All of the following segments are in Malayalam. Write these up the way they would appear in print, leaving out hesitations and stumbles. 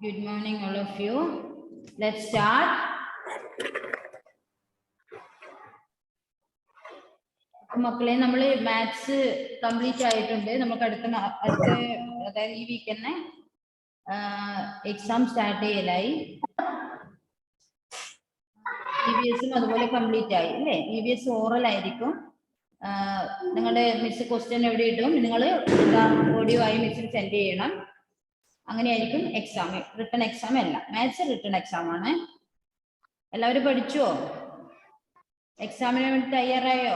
Good morning, all of you. Let's start. മക്കളെ നമ്മൾ മാത്സ് കംപ്ലീറ്റ് ആയിട്ടുണ്ട്. നമുക്ക് അടുത്ത അതായത് ഈ വീക്ക് തന്നെ എക്സാം സ്റ്റാർട്ട് ചെയ്യലായി. EVS അതുപോലെ കംപ്ലീറ്റ് ആയി അല്ലേ? EVS ഓറൽ ആയിരിക്കും. നിങ്ങളുടെ മിസ് ക്വസ്റ്റ്യൻ എവിടെ ഇടും, നിങ്ങൾ ഓഡിയോ ആയി മിസ്സിന് സെൻഡ് ചെയ്യണം. അങ്ങനെയായിരിക്കും എക്സാം. റിട്ടൺ എക്സാം അല്ല, മാത്സ് റിട്ടൺ എക്സാം ആണ്. എല്ലാവരും പഠിച്ചോ? എക്സാമിന് വേണ്ടി തയ്യാറായോ?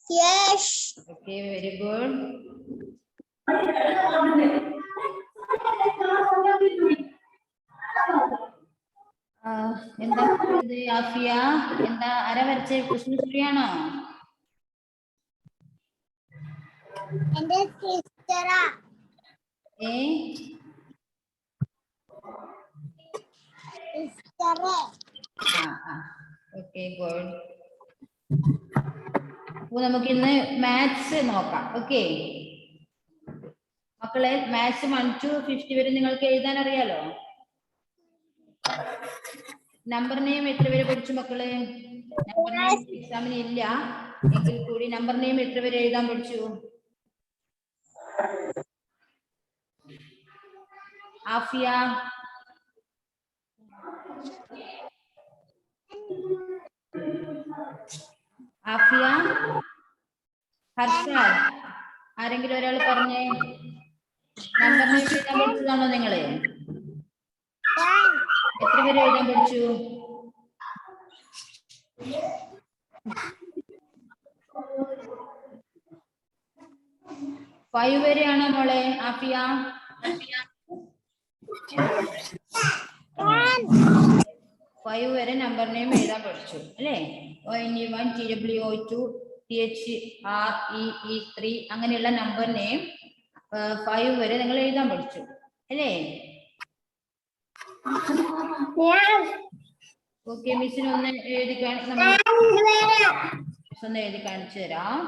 Yes. Okay, very good. എന്താ ആഫിയ? എന്താ ആര വരച്ച? കൃഷ്ണശ്രീയാണോ? എന്റെ സിസ്റ്ററാ. സിസ്റ്ററെ. Okay, good. അപ്പൊ നമുക്ക് ഇന്ന് മാത്സ് നോക്കാം. ഓക്കെ മക്കളെ, മാത്സ് 1 to 50 വരെ നിങ്ങൾക്ക് എഴുതാൻ അറിയാലോ? നമ്പർ നെയിം എത്ര വരെ പഠിച്ചു മക്കളെ? നമ്പർ നെയിം എക്സാമിന് ഇല്ല എങ്കിൽ കൂടി നമ്പർ നെയിം എത്ര വരെ എഴുതാൻ പഠിച്ചു? ആഫിയ, ആഫിയ, ഹർഷ, ആരെങ്കിലും ഒരാൾ പറഞ്ഞേ. നമ്പർ നെയിം എഴുതാൻ പഠിച്ചതാണോ നിങ്ങള്? എത്ര പേര് എഴുതാൻ പഠിച്ചു? 5 വരെയാണോ മോളെ ആഫിയ? 5 വരെ നമ്പർ നെയിം എഴുതാൻ പഠിച്ചു അല്ലേ? ONE1, TWO2, THREE3 അങ്ങനെയുള്ള നമ്പർ നെയിം 5 വരെ നിങ്ങൾ എഴുതാൻ പഠിച്ചു അല്ലേ? ഓക്കെ, മിസ്സിന് ഒന്ന് എഴുതി കാണിച്ചു തരാം.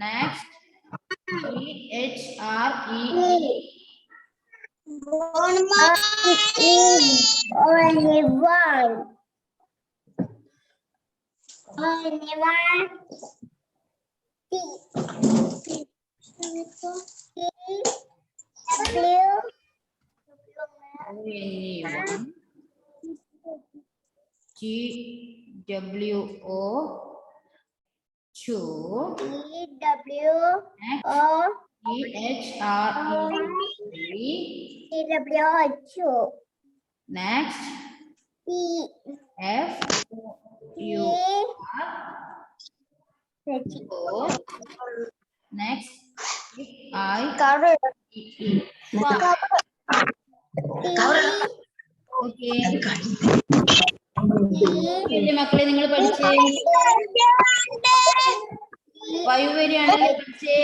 Next, THREE. Only one. TWO2. TWO2. Next, FUR. Next, IEE. Okay. മക്കളെ നിങ്ങൾ പഠിച്ചേ? 5 വരെയാണല്ലേ പഠിച്ചേ?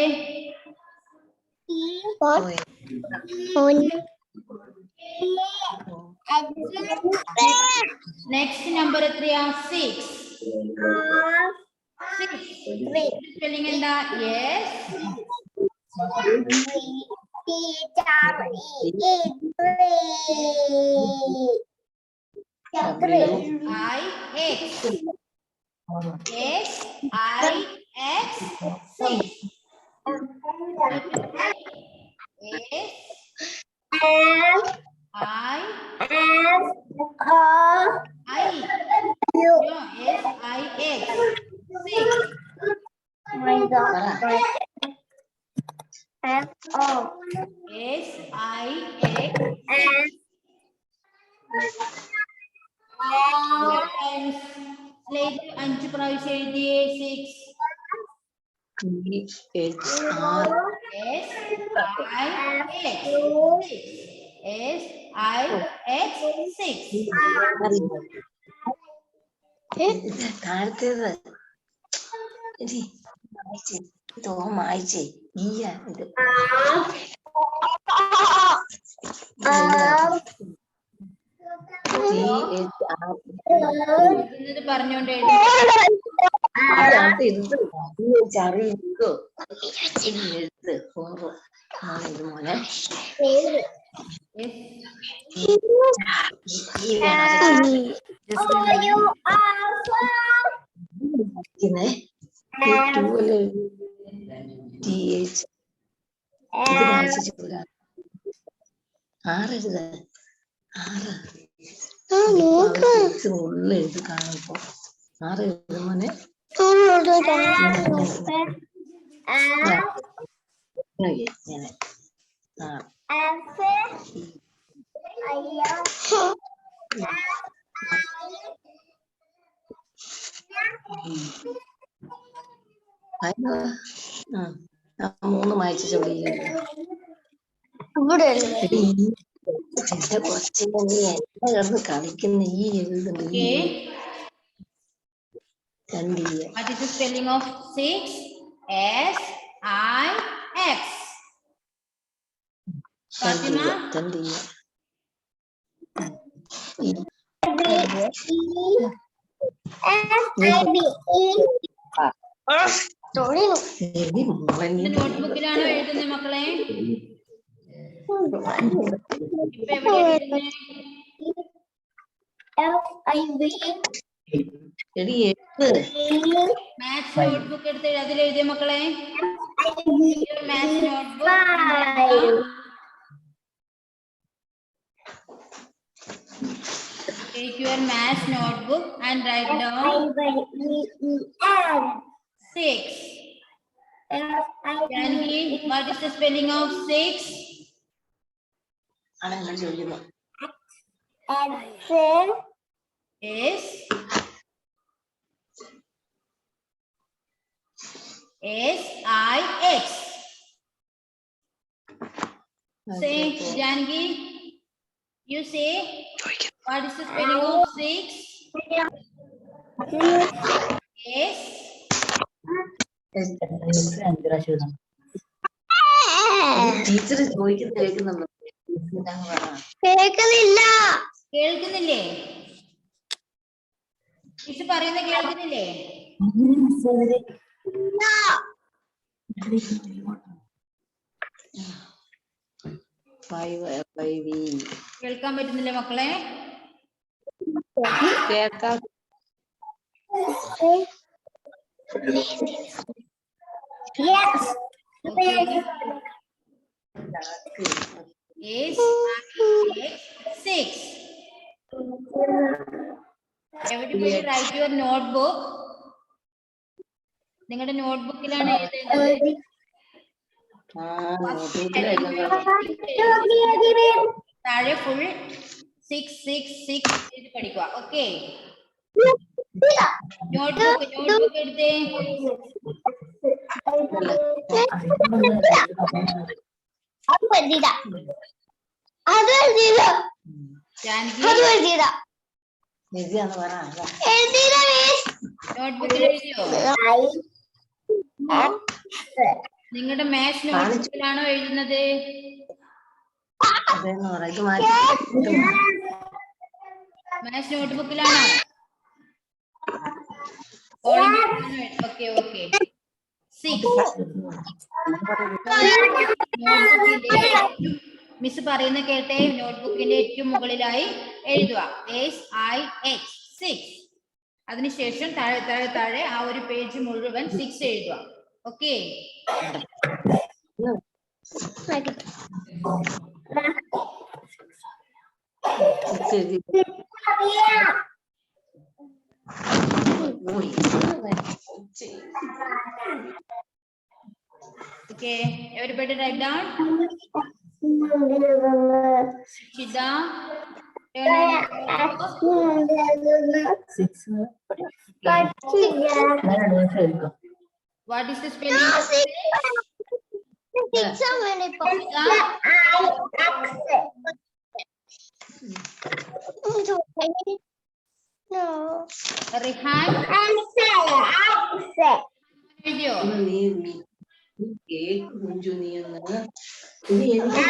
നെക്സ്റ്റ് നമ്പർ എത്രയാ? 6. സ്പെല്ലിംഗ് എന്താ? Yes. I S I X times slate 5 പ്രാവശ്യം എഴുതിയേ 6 H R S I X S I X 6 താഴത്തേത് മായിച്ചേ ഈയ ഇത് എഴുതുന്നത് പറഞ്ഞോണ്ട് എഴുതി ഇത് ചറിയോ എഴുത്ത് ഫോറ് ഇത് മോനെ ആറെഴുത ഉള്ള എഴുതി കാണുമ്പോ ആറ് എഴുതുമോനെ ഇങ്ങനെ മൂന്ന് മായ്ച്ച ചൊടിയില്ല കൊച്ചിനെ നീ എന്നെ കിടന്ന് കളിക്കുന്ന ഈ എഴുതുണ്ട് What is the spelling of 6? S I X. Fatima? നോട്ട്ബുക്കിലാണോ എഴുതുന്നത് മക്കളെ? ഇപ്പൊ എവിടെ എഴുതുന്നത്? മാത്സ് നോട്ട്ബുക്ക് എടുത്ത് അതിൽ എഴുതിയ മക്കളെ maths notebook take your math notebook and write down 6. Janvi, what is the spelling of 6? S S I X. Say, Janvi, you say, what is the spelling of 6? S. Teacher ചോദിക്കുന്നുണ്ടോ? കേൾക്കുന്നില്ലേ? ടീച്ചർ പറയുന്നത് കേൾക്കുന്നില്ലേ? കേൾക്കാൻ പറ്റുന്നില്ലേ മക്കളെ? കേൾക്കാം. Yes. 6. Everybody write your notebook. നിങ്ങളുടെ നോട്ട്ബുക്കിലാണ് എഴുതേണ്ടത്. താഴെ ഫുൾ 6 6 6 എഴുതി പഠിക്കുക. ഓക്കെ, നോട്ട്ബുക്ക് എടുത്തേ. നോട്ട്ബുക്കിൽ എഴുതിയോ? നിങ്ങളുടെ മാത്സ് നോട്ട്ബുക്കിലാണോ എഴുതുന്നത്? മാത്സ് നോട്ട്ബുക്കിലാണോ? Okay okay. 6. മിസ് പറയുന്ന കേട്ടെ. നോട്ട്ബുക്കിന്റെ ഏറ്റവും മുകളിലായി എഴുതുക SIX 6. അതിനുശേഷം താഴെ താഴെ താഴെ ആ ഒരു പേജ് മുഴുവൻ 6 എഴുതുക. Okay, okay, everybody write down. Shida, turn on what is the spelling? Rehan, video. നീ കേക്ക് കുഞ്ചു നീ എന്ന് ഇനി എനിക്ക്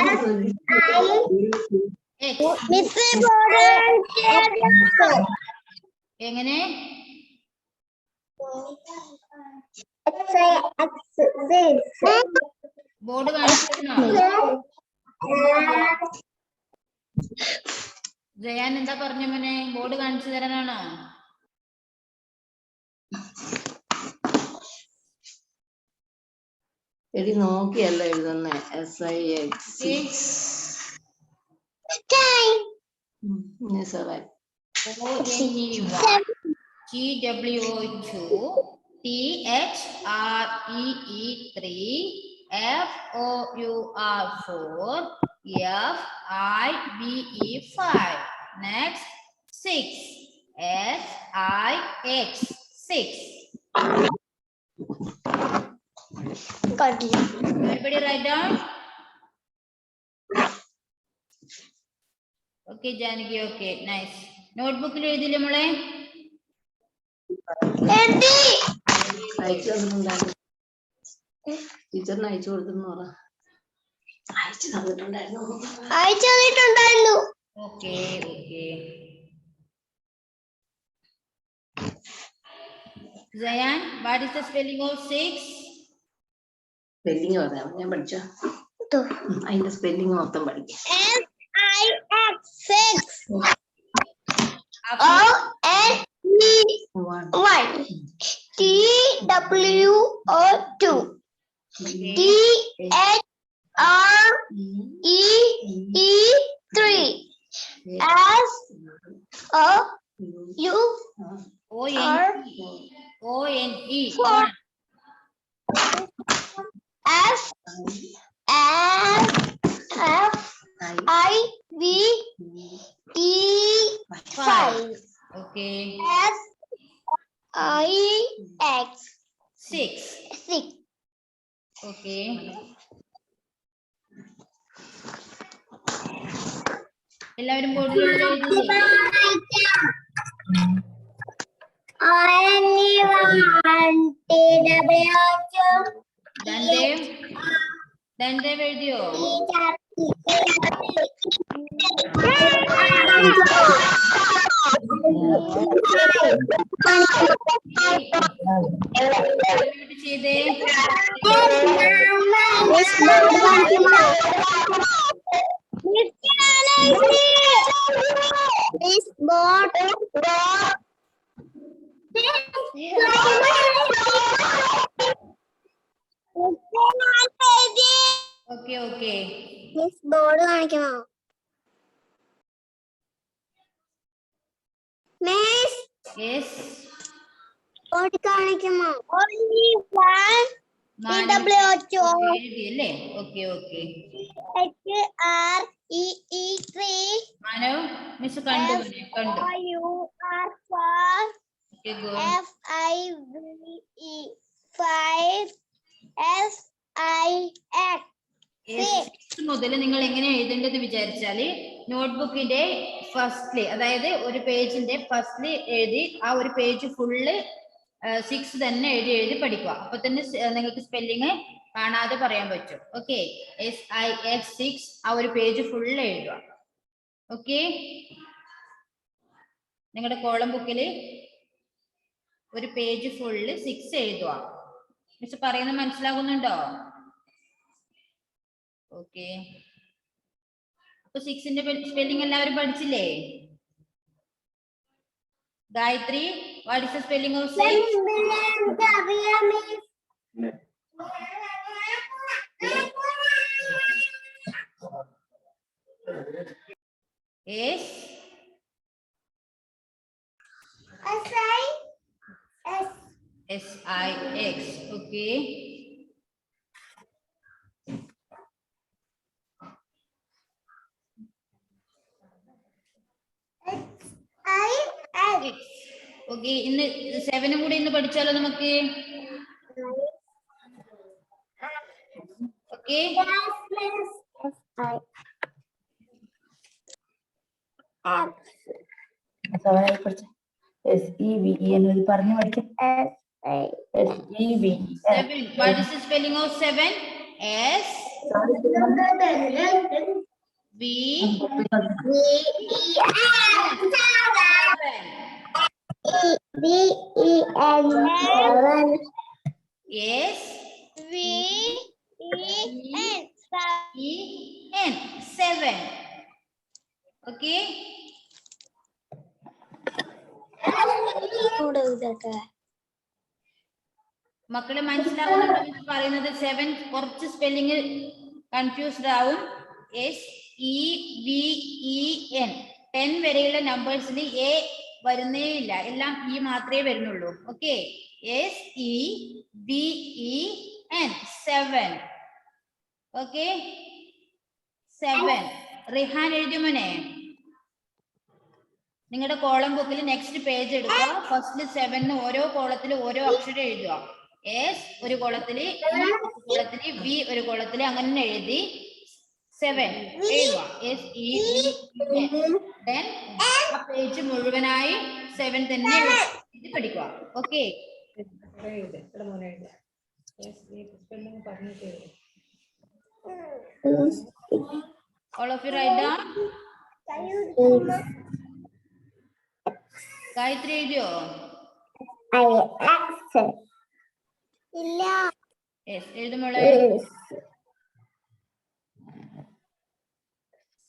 X. എങ്ങനെ? ബോർഡ് കാണിച്ചിരുന്നോ? ജയാൻ എന്താ പറഞ്ഞ മോനെ? ബോർഡ് കാണിച്ചു തരാനാണോ? എടി നോക്കിയല്ല എഴുതുന്നേ SIX ONE1 TWO2 THREE3 FOUR4 FIVE5. Next 6 SIX 6. Everybody write down. Okay, Janaki. Okay, nice. Notebook il ezhudile mole. അയച്ചു തന്നിട്ടുണ്ടായിരുന്നു ടീച്ചറിന് അയച്ചു കൊടുത്തെന്ന് പറ അയച്ചു തന്നിട്ടുണ്ടായിരുന്നു Okay, okay. Zayan, what is the spelling of 6? Spelling പറയാം ഞാൻ പഠിച്ചോ അതിന്റെ സ്പെല്ലിങ് മൊത്തം പഠിക്കാം TWO2 THREE3 ONE. FIVE5 Okay. SIX 6. Okay. എല്ലാവരും ബോർഡിലുള്ള എഴുതില്ലേ? ധൻദേവ് എഴുതിയോ? ചെയ്തേ. Okay, okay. ബോർഡ് കാണിക്കണോ? Miss Yes. ബോർഡ് കാണിക്കുമോ? Only one TWO2 എഴുതിയല്ലേ? Okay, okay. HREE3 Manu miss കണ്ടു കണ്ടു. FOUR4 Okay, good. FIVE5 SIX മുതൽ നിങ്ങൾ എങ്ങനെ എഴുതേണ്ടത് വിചാരിച്ചാല് നോട്ട്ബുക്കിന്റെ ഫസ്റ്റില്, അതായത് ഒരു പേജിന്റെ ഫസ്റ്റില് എഴുതി ആ ഒരു പേജ് ഫുള്ള് 6 തന്നെ എഴുതി പഠിക്കുക. അപ്പൊ തന്നെ നിങ്ങൾക്ക് സ്പെല്ലിങ് കാണാതെ പറയാൻ പറ്റും. ഓക്കെ, SIX 6 ആ ഒരു പേജ് ഫുള്ള് എഴുതുക. ഓക്കെ, നിങ്ങളുടെ കോളം ബുക്കില് ഒരു പേജ് ഫുള്ള് 6 എഴുതുക. മിസ് പറയുന്നത് മനസ്സിലാകുന്നുണ്ടോ? ഓക്കെ, അപ്പൊ 6ന്റെ സ്പെല്ലിംഗ് എല്ലാവരും പഠിച്ചില്ലേ? Gayatri, what is the spelling of 6? SIX. Okay. Okay, ഇന്ന് 7 കൂടി ഇന്ന് പഠിച്ചാലോ നമുക്ക്? ഓക്കെ, പറഞ്ഞു പഠിച്ചു. seven. What is the spelling of 7? S V S E N 7. Okay. മക്കളെ മനസ്സിലാവുന്നുണ്ടോ പറയുന്നത്? 7 കുറച്ച് സ്പെല്ലിംഗ് കൺഫ്യൂസ്ഡ് ആവും. SEVEN 10 വരെയുള്ള നമ്പേഴ്സിൽ എ വരുന്നേ ഇല്ല, എല്ലാം ഇ മാത്രമേ വരുന്നുള്ളൂ. Okay, SEVEN 7. ഓക്കെ, 7. റിഹാൻ എഴുതിയ മോനെ? നിങ്ങളുടെ കോളം ബുക്കിൽ നെക്സ്റ്റ് പേജ് എടുക്കുക. ഫസ്റ്റ് 7 ഓരോ കോളത്തിൽ ഓരോ അക്ഷരം എഴുതുക. S ഒരു കോളത്തില്, E ഒരു കോളത്തില്, V ഒരു കോളത്തില്, അങ്ങനെ എഴുതി 7 എഴുതുക. SEVEN. ആ പേജ് മുഴുവനായി 7 തന്നെ എഴുതി പഠിക്കുക. Okay, all of you write down. Gayatri എഴുതിയോ? യെസ്, എഴുതുമോളെ.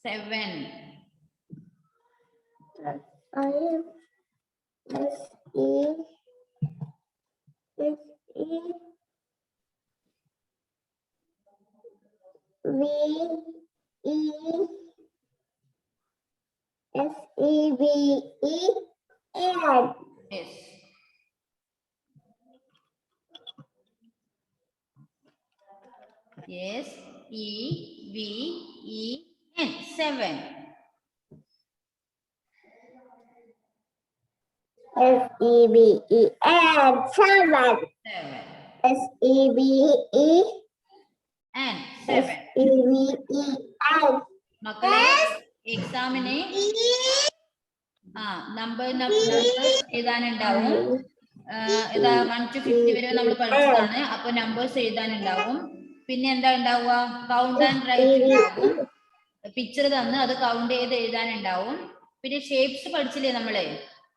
7. Yes. Yes, SEVEN 7. And 7. മക്കളെ എക്സാമിന് നമ്പർ എഴുതാനുണ്ടാവും. ഇതാ 1 to 50 വരെ നമ്മൾ പഠിച്ചതാണ്. അപ്പൊ നമ്പേഴ്സ് എഴുതാനുണ്ടാവും. പിന്നെ എന്താ ഉണ്ടാവുക? കൗണ്ട് ആൻഡ് റൈറ്റ് ഉണ്ടാവും. പിക്ചർ തന്ന് അത് കൗണ്ട് ചെയ്ത് എഴുതാനുണ്ടാവും. പിന്നെ ഷേപ്സ് പഠിച്ചില്ലേ നമ്മള്?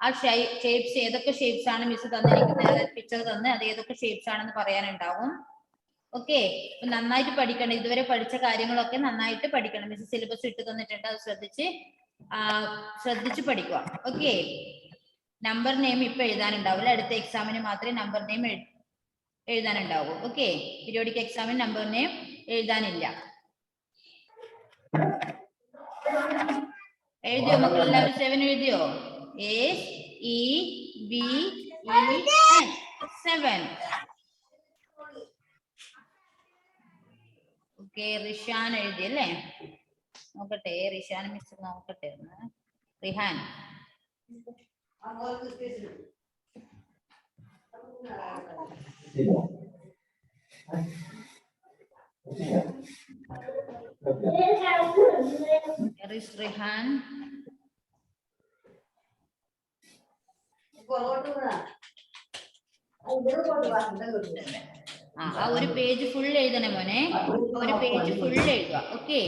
ആ ഷേപ്സ് ഏതൊക്കെ ഷേപ്സ് ആണ് മിസ് തന്നിരിക്കുന്നത്, പിക്ചർ തന്ന് അത് ഏതൊക്കെ ഷേപ്സ് ആണെന്ന് പറയാനുണ്ടാവും. ഓക്കെ, നന്നായിട്ട് പഠിക്കണം. ഇതുവരെ പഠിച്ച കാര്യങ്ങളൊക്കെ നന്നായിട്ട് പഠിക്കണം. മിസ് സിലബസ് ഇട്ട് തന്നിട്ടുണ്ട്, അത് ശ്രദ്ധിച്ച് പഠിക്കുക. ഓക്കെ, നമ്പർ നെയിം ഇപ്പൊ എഴുതാനുണ്ടാവില്ല, അടുത്ത എക്സാമിന് മാത്രമേ നമ്പർ നെയിം എഴുതാനുണ്ടാവൂ. ഓക്കെ, പീരിയോഡിക് എക്സാമിന് നമ്പർ നെയിം എഴുതാനില്ല. എഴുതിയോ മക്കൾ? എല്ലാവരും 7 എഴുതിയോ? SEVEN 7. ഓക്കെ, റിഷാൻ എഴുതി അല്ലേ? നോക്കട്ടെ, റിഷാൻ മിസ് നോക്കട്ടെ. റിഹാൻ റിഹാൻ ആ ഒരു പേജ് ഫുൾ എഴുതണേ മോനെ, ഒരു പേജ് ഫുൾ എഴുതുക. ഓക്കെ,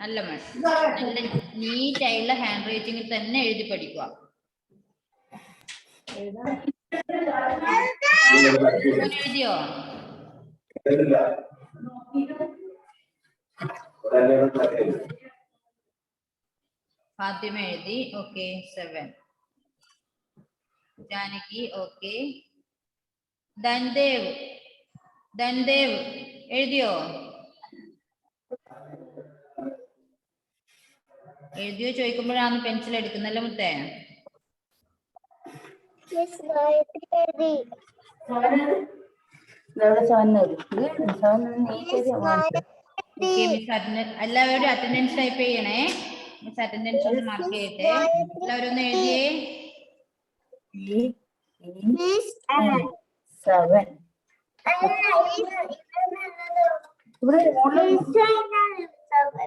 നല്ല നീറ്റ് ആയിട്ടുള്ള ഹാൻഡ് റൈറ്റിംഗിൽ തന്നെ എഴുതി പഠിക്കുക. എഴുതിയോ? ഫാത്തിമ എഴുതി. ഓക്കെ, 7. ജാനകി ഓക്കെ. ധൻദേവ് എഴുതിയോ? എഴുതിയോ ചോദിക്കുമ്പോഴാണ് പെൻസിൽ എടുക്കുന്നല്ലേ മുത്തേ? എല്ലാവരും അറ്റൻഡൻസ് ടൈപ്പ് ചെയ്യണേ. മിസ് അറ്റൻഡൻസ് ഒന്ന് മാർക്ക് ചെയ്യട്ടെ. എല്ലാവരും ഒന്ന് എഴുതിയേ. Miss. 7. ഇവിടെ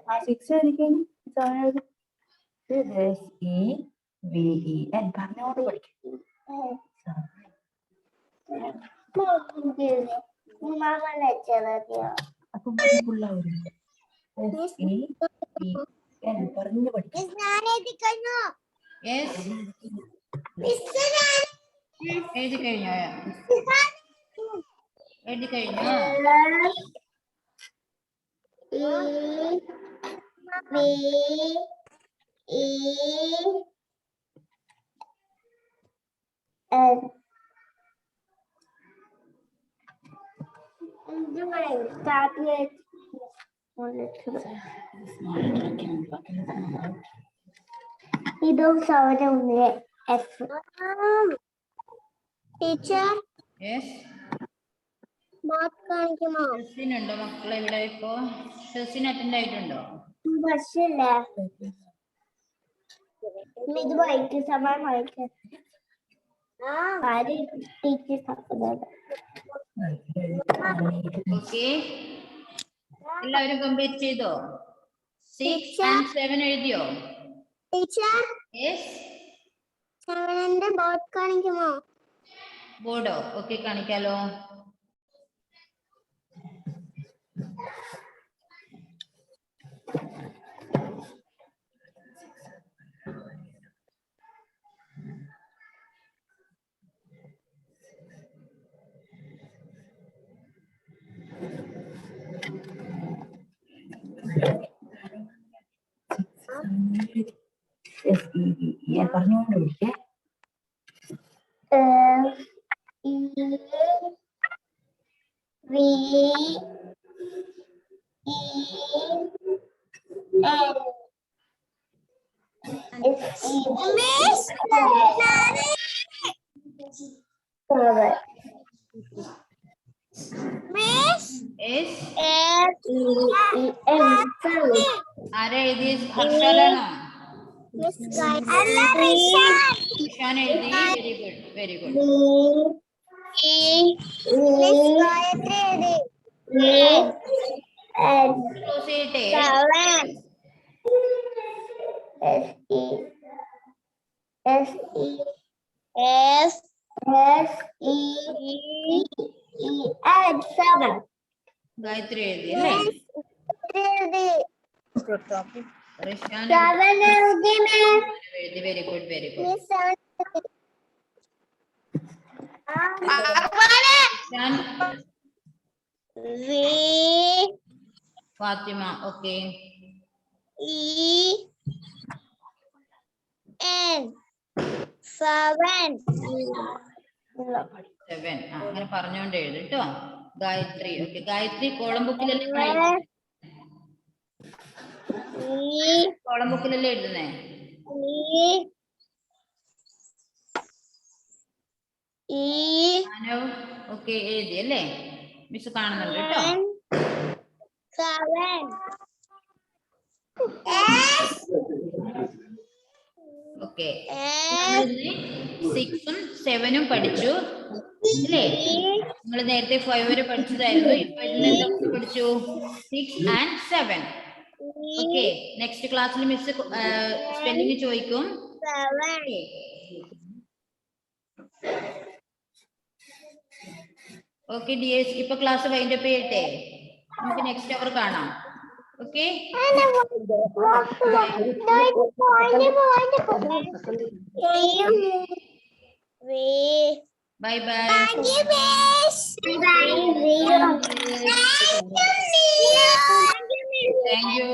ആ 6 ആയിരിക്കും 7 SEVEN പറഞ്ഞോണ്ട് പഠിക്കും. അപ്പൊ ഫുള്ളാവും. SEVEN പറഞ്ഞു പഠിക്കും. Miss, ഞാൻ എഴുതി കഴിഞ്ഞു. Yes. Miss, ഞാൻ എഴുതി കഴിഞ്ഞോ? എഴുതി കഴിഞ്ഞോ? ഇതും 7 ഉണ്ട്. Teacher Yes. മാർക്ക് കാണിക്കുമോ? ഷെസിനുണ്ടോ മക്കളെ ഇവിടെ ഇപ്പോ? ഷെസിന് അറ്റൻഡ് ആയിട്ടുണ്ടോ? ബസ്സില്ല. ഇത് വായിക്ക് സമയം വായിക്ക്. ടീച്ചർ ഓക്കെ, എല്ലാവരും കംപ്ലീറ്റ് ചെയ്തോ? 6 and 7 എഴുതിയോ? Teacher Yes. 7ന്റെ ബോർഡ് കാണിക്കുമോ? ബോർഡോ? ഓക്കെ, കാണിക്കാലോ. SEVEN പറഞ്ഞോണ്ട് പഠിക്കേ. Yes. ആരാ എഴുതി? ഹർഷാലാണോ? ഇഷാൻ എഴുതി. Very good. ക്ലോസ് ചെയ്യട്ടെ. ഗായത്രി എഴുതി അല്ലേ? റിഷാൻ എഴുതി. Very good, very good. Fathima. Okay. 7. അങ്ങനെ പറഞ്ഞോണ്ട് എഴുതി കേട്ടോ. ഗായത്രി. ഓക്കെ, ഗായത്രി കോളം ബുക്കിലല്ലേ കോളം ബുക്കിലല്ലേ എഴുതുന്നേ? ഓക്കെ, എഴുതി അല്ലേ? മിസ് കാണുന്നുണ്ട് കേട്ടോ. ഓക്കെ, 6ഉം 7ഉം പഠിച്ചു അല്ലേ? നിങ്ങൾ നേരത്തെ 5 വരെ പഠിച്ചതായിരുന്നു. ഇപ്പൊ ഇതിന് എന്തൊക്കെ പഠിച്ചു? 6 and 7. ഓക്കെ, നെക്സ്റ്റ് ക്ലാസ്സിൽ മിസ് സ്പെല്ലിംഗ് ചോദിക്കും. ഓക്കെ ഡിയേഴ്സ്, ഇപ്പൊ ക്ലാസ് വൈൻഡപ്പ് ചെയ്യട്ടെ. നമുക്ക് നെക്സ്റ്റ് അവർ കാണാം. Okay, bye bye. Thank you.